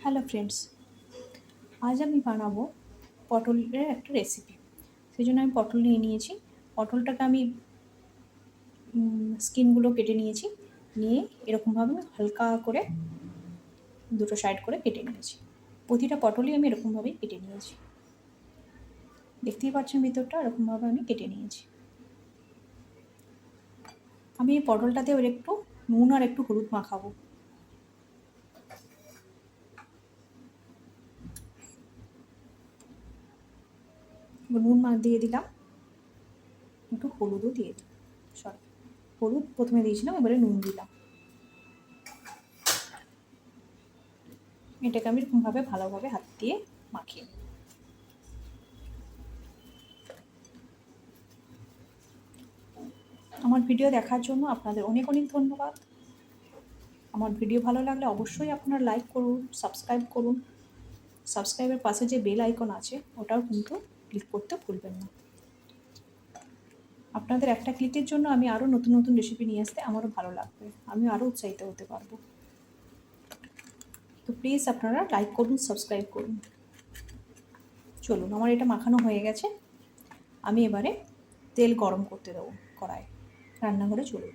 Hello friends, আজ আমি বানাবো পটলের একটা রেসিপি। সেই জন্য আমি পটল নিয়ে নিয়েছি। পটলটাকে আমি স্কিনগুলো কেটে নিয়েছি। নিয়ে এরকমভাবে হালকা করে দুটো সাইড করে কেটে নিয়েছি। প্রতিটা পটলই আমি এরকমভাবেই কেটে নিয়েছি। দেখতেই পাচ্ছেন ভিতরটা এরকমভাবে আমি কেটে নিয়েছি। আমি এই পটলটাতে ওর একটু নুন আর একটু হলুদ মাখাবো। নুন দিয়ে দিলাম, একটু হলুদও দিয়ে দিলাম। হলুদ প্রথমে দিয়েছিলাম, এবারে নুন দিলাম। এটাকে আমি এরকমভাবে ভালোভাবে হাত দিয়ে মাখিয়ে নেব। আমার ভিডিও দেখার জন্য আপনাদের অনেক অনেক ধন্যবাদ। আমার ভিডিও ভালো লাগলে অবশ্যই আপনারা লাইক করুন, সাবস্ক্রাইব করুন। সাবস্ক্রাইবের পাশে যে বেল আইকন আছে ওটাও কিন্তু ক্লিক করতে ভুলবেন না। আপনাদের একটা ক্লিকের জন্য আমি আরও নতুন নতুন রেসিপি নিয়ে আসতে আমারও ভালো লাগবে, আমি আরও উৎসাহিত হতে পারবো। তো প্লিজ আপনারা লাইক করুন, সাবস্ক্রাইব করুন। চলুন, আমার এটা মাখানো হয়ে গেছে। আমি এবারে তেল গরম করতে দেবো কড়ায়। রান্নাঘরে চলুন।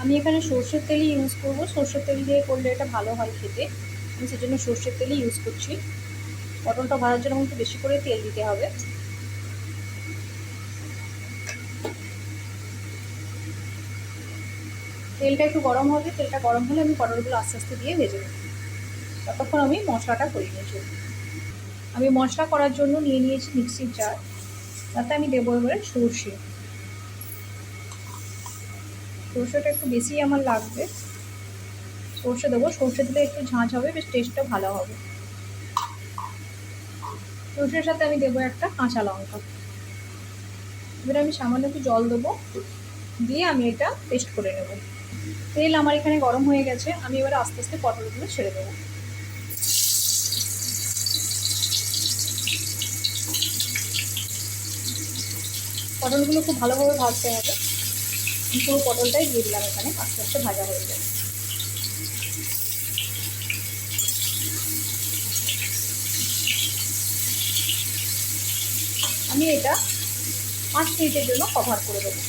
আমি এখানে সর্ষের তেলই ইউজ করবো। সর্ষের তেল দিয়ে করলে এটা ভালো হয় খেতে। আমি সেজন্য সর্ষের তেলই ইউজ করছি। পটলটা ভাজার জন্য একটু বেশি করে তেল দিতে হবে। তেলটা একটু গরম হবে, তেলটা গরম হলে আমি পটলগুলো আস্তে আস্তে দিয়ে ভেজে নেব। ততক্ষণ আমি মশলাটা করে নিয়েছি। আমি মশলা করার জন্য নিয়ে নিয়েছি মিক্সির জার। তাতে আমি দেবো এবারে সর্ষে। সর্ষেটা একটু বেশি আমার লাগবে। সর্ষে দেবো, সর্ষে দিলে একটু ঝাঁঝ হবে, বেশ টেস্টটা ভালো হবে। সর্ষের সাথে আমি দেবো একটা কাঁচা লঙ্কা। এবারে আমি সামান্য একটু জল দেবো, দিয়ে আমি এটা পেস্ট করে নেব। তেল আমার এখানে গরম হয়ে গেছে। আমি এবারে আস্তে আস্তে পটলগুলো ছেড়ে দেবো। পটলগুলো খুব ভালোভাবে ভাজতে হবে। পুরো পটলটাই দিয়ে দিলাম এখানে, আস্তে আস্তে ভাজা হয়ে যাবে। আমি এটা 5 মিনিটের জন্য কভার করে দেবো।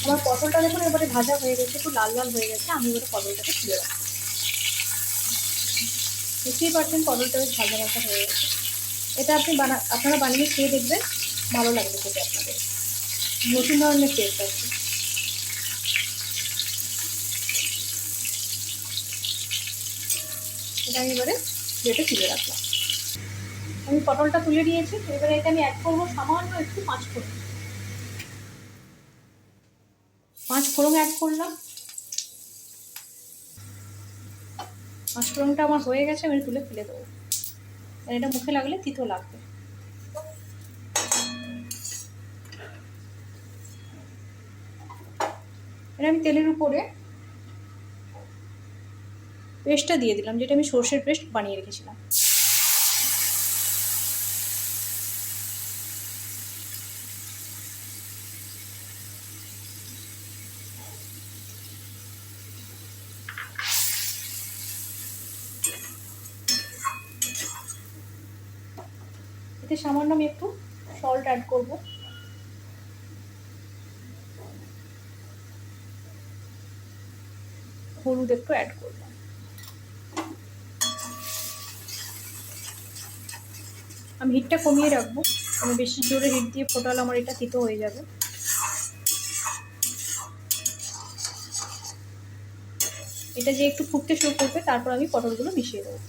আমার পটলটা দেখুন এবারে ভাজা হয়ে গেছে, একটু লাল লাল হয়ে গেছে। আমি এবারে পটলটাকে তুলে রাখবো। বুঝতেই পারছেন পটলটা বেশ ভাজা ভাজা হয়ে গেছে। এটা আপনারা বানিয়ে খেয়ে দেখবেন, ভালো লাগবে খেতে আপনাদের। নতুন ধরনের টেস্ট আছে। এটা আমি এবারে প্লেটে তুলে রাখলাম। আমি পটলটা তুলে নিয়েছি। এবারে এটা আমি অ্যাড করবো সামান্য একটু পাঁচফোড়ন। পাঁচফোড়ন অ্যাড করলাম। পাঁচফোড়নটা আমার হয়ে গেছে, আমি তুলে ফেলে দেবো। এটা মুখে লাগলে তিতো লাগবে। এটা আমি তেলের উপরে পেস্টটা দিয়ে দিলাম, যেটা আমি সর্ষের পেস্ট বানিয়ে রেখেছিলাম। এতে সামান্য আমি একটু সল্ট অ্যাড করব। হলুদ একটু অ্যাড করলাম। আমি হিটটা কমিয়ে রাখবো, আমি বেশি জোরে হিট দিয়ে ফোটালে আমার এটা তিতো হয়ে যাবে। এটা যে একটু ফুটতে শুরু করবে, তারপর আমি পটলগুলো মিশিয়ে দেবো।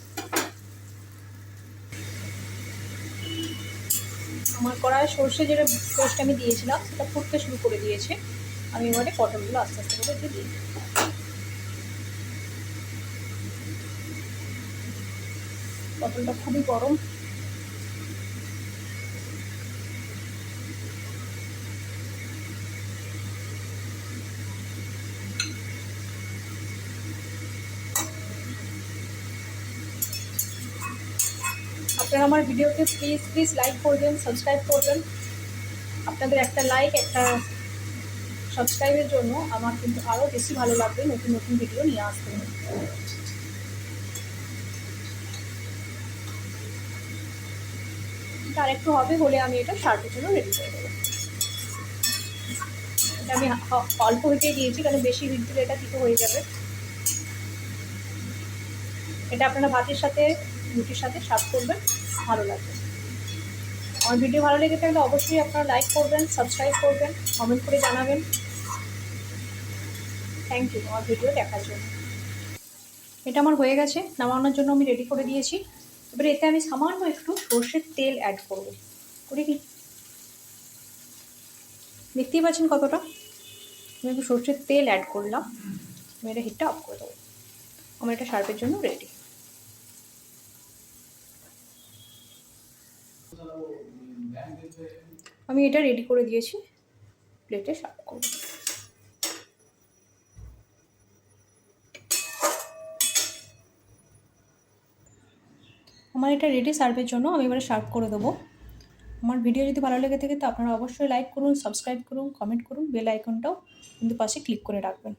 আমার কড়ায় সর্ষে যেটা পেস্ট আমি দিয়েছিলাম সেটা ফুটতে শুরু করে দিয়েছে। আমি এবারে পটলগুলো আস্তে আস্তে করে একটু দিই। পটলটা খুবই গরম। আপনারা আমার ভিডিওকে প্লিজ লাইক করবেন, সাবস্ক্রাইব করবেন। আপনাদের একটা লাইক, একটা সাবস্ক্রাইবের জন্য আমার কিন্তু আরও বেশি ভালো লাগবে নতুন নতুন ভিডিও নিয়ে আসতে। আর একটু হবে হলে আমি এটা শার্টের জন্য রেডি করে দেবো। এটা আমি অল্প হইতে দিয়েছি, কারণ বেশি হিট দিলে এটা তিতো হয়ে যাবে। এটা আপনারা ভাতের সাথে, রুটির সাথে সার্ভ করবেন, ভালো লাগবে। আমার ভিডিও ভালো লেগে থাকলে অবশ্যই আপনারা লাইক করবেন, সাবস্ক্রাইব করবেন, কমেন্ট করে জানাবেন। থ্যাংক ইউ আমার ভিডিও দেখার জন্য। এটা আমার হয়ে গেছে, নামানোর জন্য আমি রেডি করে দিয়েছি। এবারে এতে আমি সামান্য একটু সর্ষের তেল অ্যাড করবো, করে কি দেখতেই পাচ্ছেন কতটা। আমি একটু সর্ষের তেল অ্যাড করলাম। আমি এটা হিটটা অফ করে দেবো। আমার এটা সার্ভের জন্য রেডি। আমি এটা রেডি করে দিয়েছি, প্লেটে সার্ভ করব। আমার এটা রেডি সার্ভের জন্য, আমি এবারে সার্ভ করে দেবো। আমার ভিডিও যদি ভালো লেগে থাকে তো আপনারা অবশ্যই লাইক করুন, সাবস্ক্রাইব করুন, কমেন্ট করুন, বেল আইকনটাও কিন্তু পাশে ক্লিক করে রাখবেন।